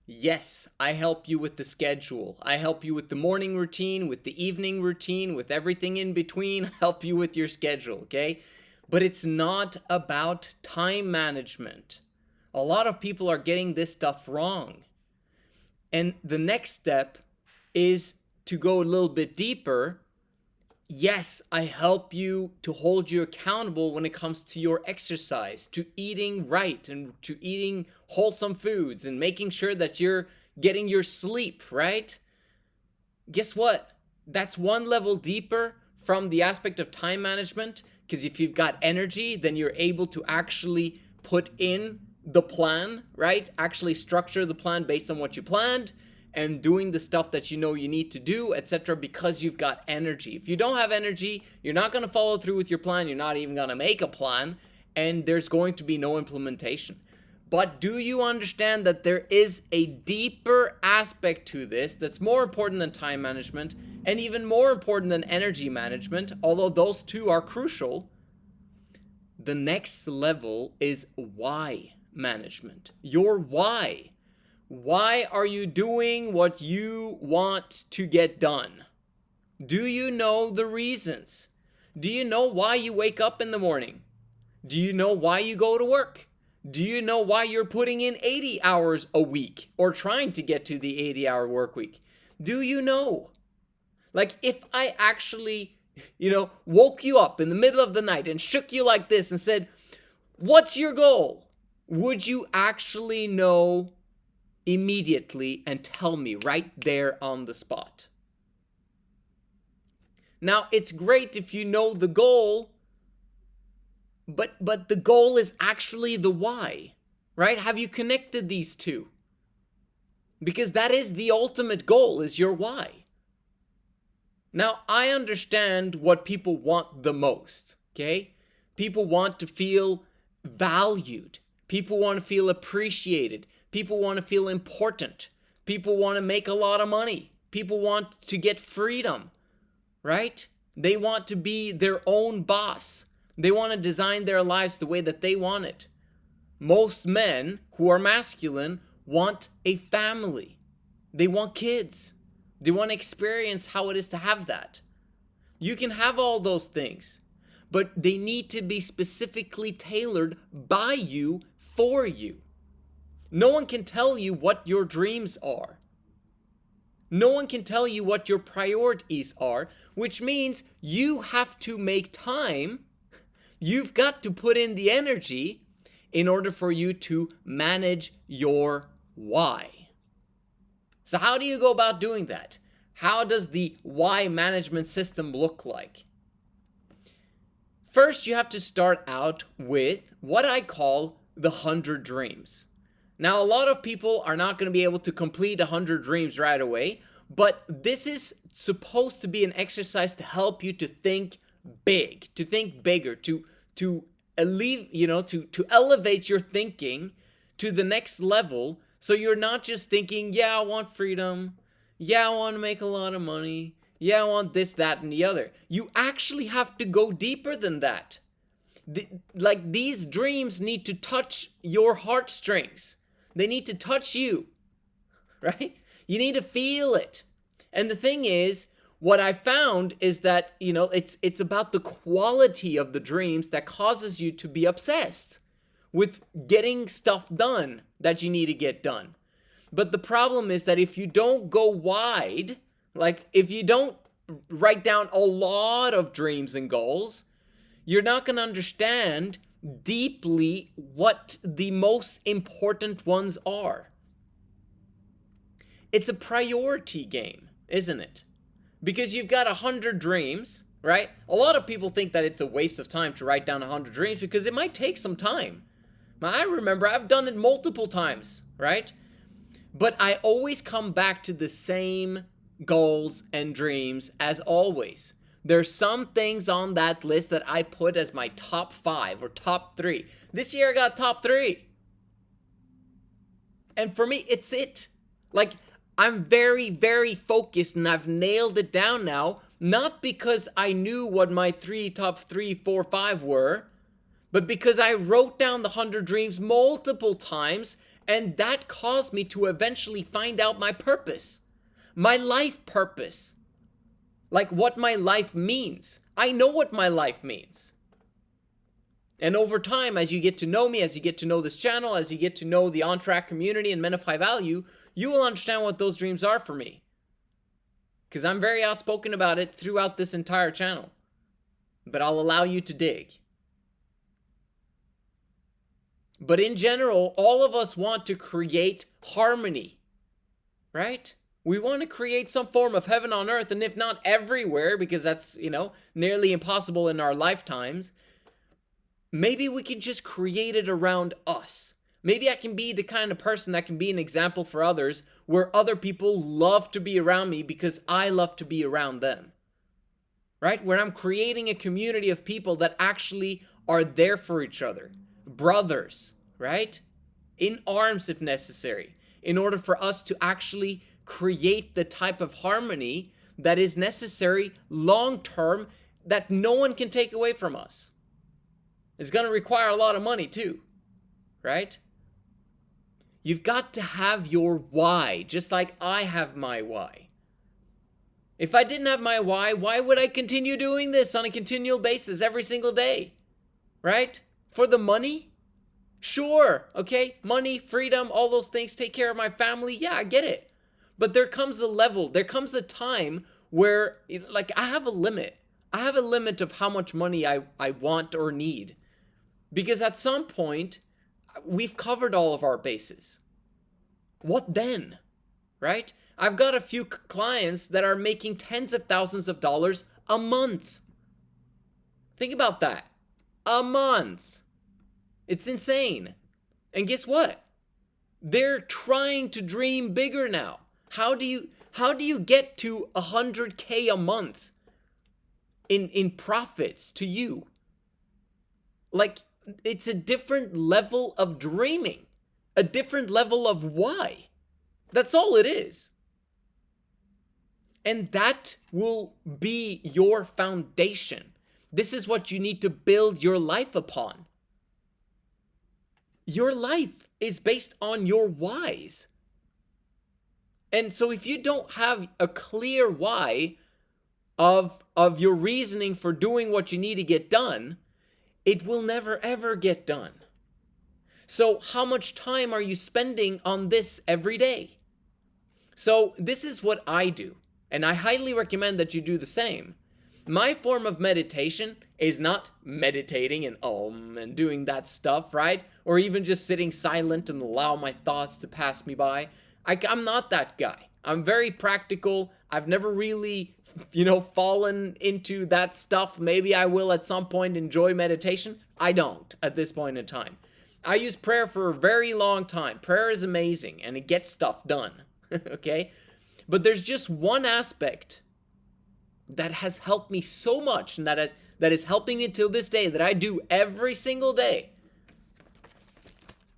Yes, I help you with the schedule. I help you with the morning routine, with the evening routine, with everything in between. Help you with your schedule, okay? But it's not about time management. A lot of people are getting this stuff wrong. And the next step is to go a little bit deeper. Yes, I help you to hold you accountable when it comes to your exercise, to eating right, and to eating wholesome foods, and making sure that you're getting your sleep, right? Guess what? That's one level deeper from the aspect of time management, because if you've got energy, then you're able to actually put in the plan, right? Actually structure the plan based on what you planned, and doing the stuff that you know you need to do, etc., because you've got energy. If you don't have energy, you're not going to follow through with your plan. You're not even going to make a plan, and there's going to be no implementation. But do you understand that there is a deeper aspect to this that's more important than time management, and even more important than energy management, although those two are crucial? The next level is why management. Your why. Why are you doing what you want to get done? Do you know the reasons? Do you know why you wake up in the morning? Do you know why you go to work? Do you know why you're putting in 80 hours a week or trying to get to the 80-hour work week? Do you know? Like, if I actually, woke you up in the middle of the night and shook you like this and said, "What's your goal?" Would you actually know immediately and tell me right there on the spot? Now, it's great if you know the goal, but the goal is actually the why, right? Have you connected these two? Because that is the ultimate goal, is your why. Now, I understand what people want the most, okay? People want to feel valued. People want to feel appreciated. People want to feel important. People want to make a lot of money. People want to get freedom, right? They want to be their own boss. They want to design their lives the way that they want it. Most men who are masculine want a family. They want kids. They want to experience how it is to have that. You can have all those things, but they need to be specifically tailored by you, for you. No one can tell you what your dreams are. No one can tell you what your priorities are, which means you have to make time. You've got to put in the energy in order for you to manage your why. So how do you go about doing that? How does the why management system look like? First, you have to start out with what I call the 100 dreams. Now, a lot of people are not going to be able to complete 100 dreams right away, but this is supposed to be an exercise to help you to think big, to think bigger, to elevate your thinking to the next level. So you're not just thinking, yeah, I want freedom. Yeah, I want to make a lot of money. Yeah, I want this, that, and the other. You actually have to go deeper than that. These dreams need to touch your heartstrings. They need to touch you, right? You need to feel it. And the thing is, what I found is that, it's about the quality of the dreams that causes you to be obsessed with getting stuff done that you need to get done. But the problem is that if you don't go wide, like if you don't write down a lot of dreams and goals, you're not going to understand deeply what the most important ones are. It's a priority game, isn't it? Because you've got 100 dreams, right? A lot of people think that it's a waste of time to write down 100 dreams because it might take some time. Now, I remember I've done it multiple times, right? But I always come back to the same goals and dreams as always. There's some things on that list that I put as my top 5 or top 3. This year I got top 3. And for me, it's it. Like, I'm very, very focused and I've nailed it down now. Not because I knew what my top 3, 4, 5 were, but because I wrote down the 100 dreams multiple times And that caused me to eventually find out my purpose, my life purpose, like what my life means. I know what my life means. And over time, as you get to know me, as you get to know this channel, as you get to know the ONTRACC community and Men of High Value, you will understand what those dreams are for me. Because I'm very outspoken about it throughout this entire channel. But I'll allow you to dig. But in general, all of us want to create harmony, right? We want to create some form of heaven on earth, and if not everywhere, because that's, nearly impossible in our lifetimes, maybe we can just create it around us. Maybe I can be the kind of person that can be an example for others, where other people love to be around me because I love to be around them, right? Where I'm creating a community of people that actually are there for each other. Brothers, right? In arms if necessary, in order for us to actually create the type of harmony that is necessary long term that no one can take away from us. It's going to require a lot of money too, right? You've got to have your why, just like I have my why. If I didn't have my why would I continue doing this on a continual basis every single day, right? For the money? Sure, okay, money, freedom, all those things, take care of my family, yeah, I get it. But there comes a level, there comes a time where, like, I have a limit. I have a limit of how much money I want or need. Because at some point, we've covered all of our bases. What then, right? I've got a few clients that are making tens of thousands of dollars a month. Think about that. A month. It's insane. And guess what? They're trying to dream bigger now. How do you get to 100K a month in profits to you? Like, it's a different level of dreaming, a different level of why. That's all it is. And that will be your foundation. This is what you need to build your life upon. Your life is based on your whys. And so if you don't have a clear why of your reasoning for doing what you need to get done, it will never ever get done. So how much time are you spending on this every day? So this is what I do, and I highly recommend that you do the same. My form of meditation is not meditating and and doing that stuff, right? Or even just sitting silent and allow my thoughts to pass me by. I'm not that guy. I'm very practical. I've never really, fallen into that stuff. Maybe I will at some point enjoy meditation. I don't at this point in time. I use prayer for a very long time. Prayer is amazing and it gets stuff done. Okay? But there's just one aspect that has helped me so much and that is helping me till this day, that I do every single day.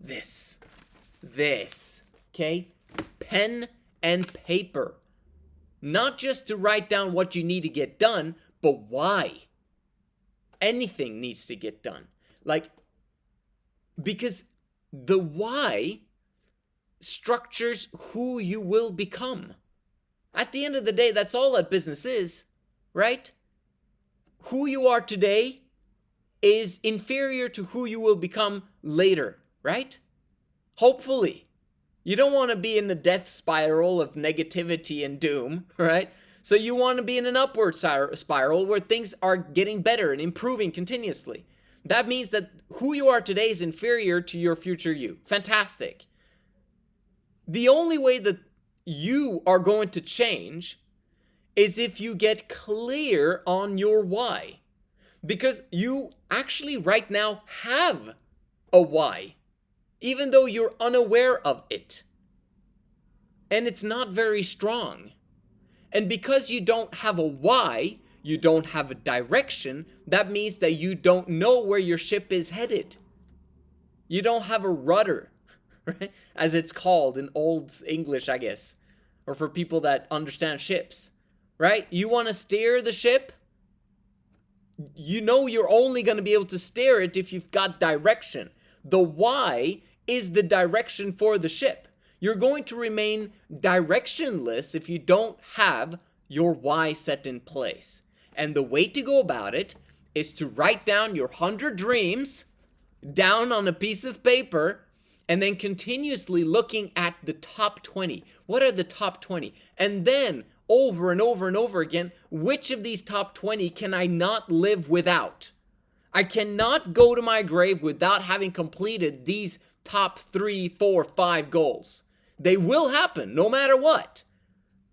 This. Okay? Pen and paper. Not just to write down what you need to get done, but why. Anything needs to get done. Because the why structures who you will become. At the end of the day, that's all that business is, right? Who you are today is inferior to who you will become later, right? Hopefully. You don't want to be in the death spiral of negativity and doom, right? So you want to be in an upward spiral where things are getting better and improving continuously. That means that who you are today is inferior to your future you. Fantastic. The only way that you are going to change is if you get clear on your why. Because you actually right now have a why, even though you're unaware of it. And it's not very strong. And because you don't have a why, you don't have a direction, that means that you don't know where your ship is headed. You don't have a rudder, right? As it's called in old English, I guess. Or for people that understand ships, right? You want to steer the ship? You know you're only going to be able to steer it if you've got direction. The why is the direction for the ship. You're going to remain directionless if you don't have your why set in place. And the way to go about it is to write down your 100 dreams down on a piece of paper, and then continuously looking at the top 20. What are the top 20? And then over and over and over again, which of these top 20 can I not live without? I cannot go to my grave without having completed these top 3, 4, 5 goals. They will happen no matter what.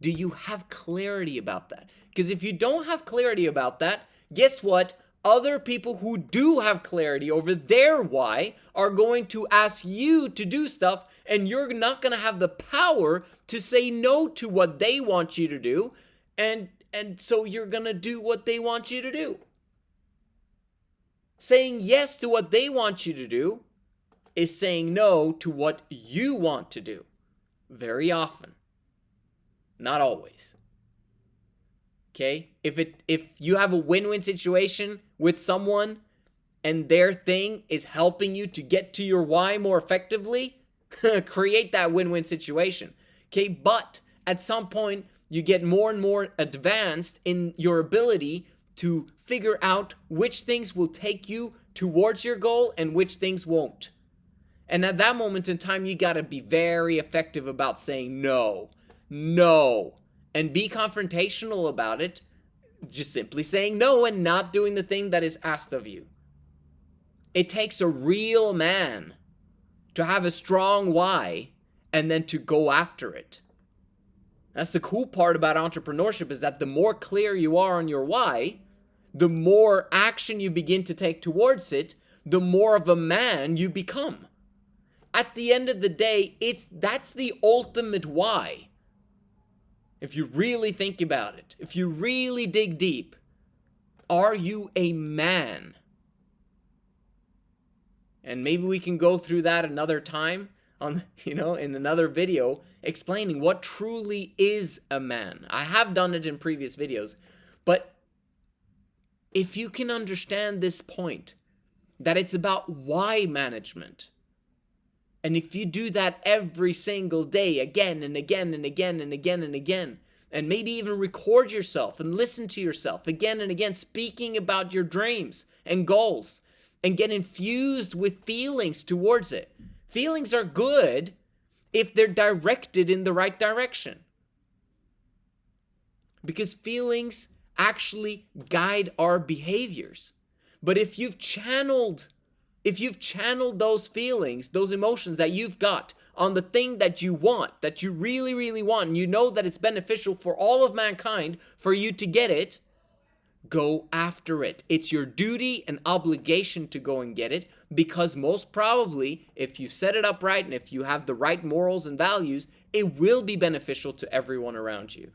Do you have clarity about that? Because if you don't have clarity about that, guess what? Other people who do have clarity over their why are going to ask you to do stuff, and you're not going to have the power to say no to what they want you to do, and so you're going to do what they want you to do. Saying yes to what they want you to do is saying no to what you want to do. Very often. Not always. Okay? If you have a win-win situation with someone and their thing is helping you to get to your why more effectively, create that win-win situation. Okay? But at some point, you get more and more advanced in your ability to figure out which things will take you towards your goal and which things won't. And at that moment in time, you got to be very effective about saying no, and be confrontational about it. Just simply saying no and not doing the thing that is asked of you. It takes a real man to have a strong why and then to go after it. That's the cool part about entrepreneurship, is that the more clear you are on your why, the more action you begin to take towards it, the more of a man you become. At the end of the day, that's the ultimate why. If you really think about it, if you really dig deep, are you a man? And maybe we can go through that another time in another video, explaining what truly is a man. I have done it in previous videos, but if you can understand this point, that it's about why management, and if you do that every single day, again and again and again and again and again, and maybe even record yourself and listen to yourself again and again, speaking about your dreams and goals, and get infused with feelings towards it. Feelings are good if they're directed in the right direction. Because feelings actually guide our behaviors. But if you've channeled those feelings, those emotions that you've got on the thing that you want, that you really, really want, and you know that it's beneficial for all of mankind for you to get it, go after it. It's your duty and obligation to go and get it, because most probably, if you set it up right and if you have the right morals and values, it will be beneficial to everyone around you.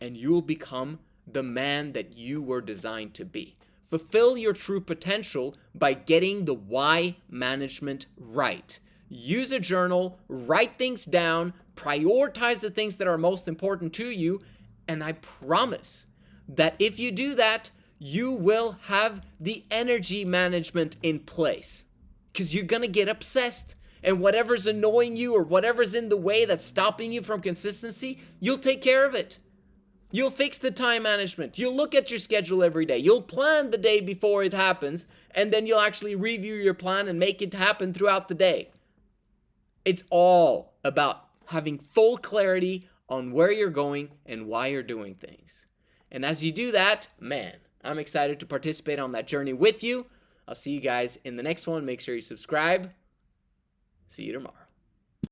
And you'll become the man that you were designed to be. Fulfill your true potential by getting the why management right. Use a journal, write things down, prioritize the things that are most important to you, and I promise that if you do that, you will have the energy management in place. Because you're going to get obsessed, and whatever's annoying you or whatever's in the way that's stopping you from consistency, you'll take care of it. You'll fix the time management. You'll look at your schedule every day. You'll plan the day before it happens, and then you'll actually review your plan and make it happen throughout the day. It's all about having full clarity on where you're going and why you're doing things. And as you do that, man, I'm excited to participate on that journey with you. I'll see you guys in the next one. Make sure you subscribe. See you tomorrow.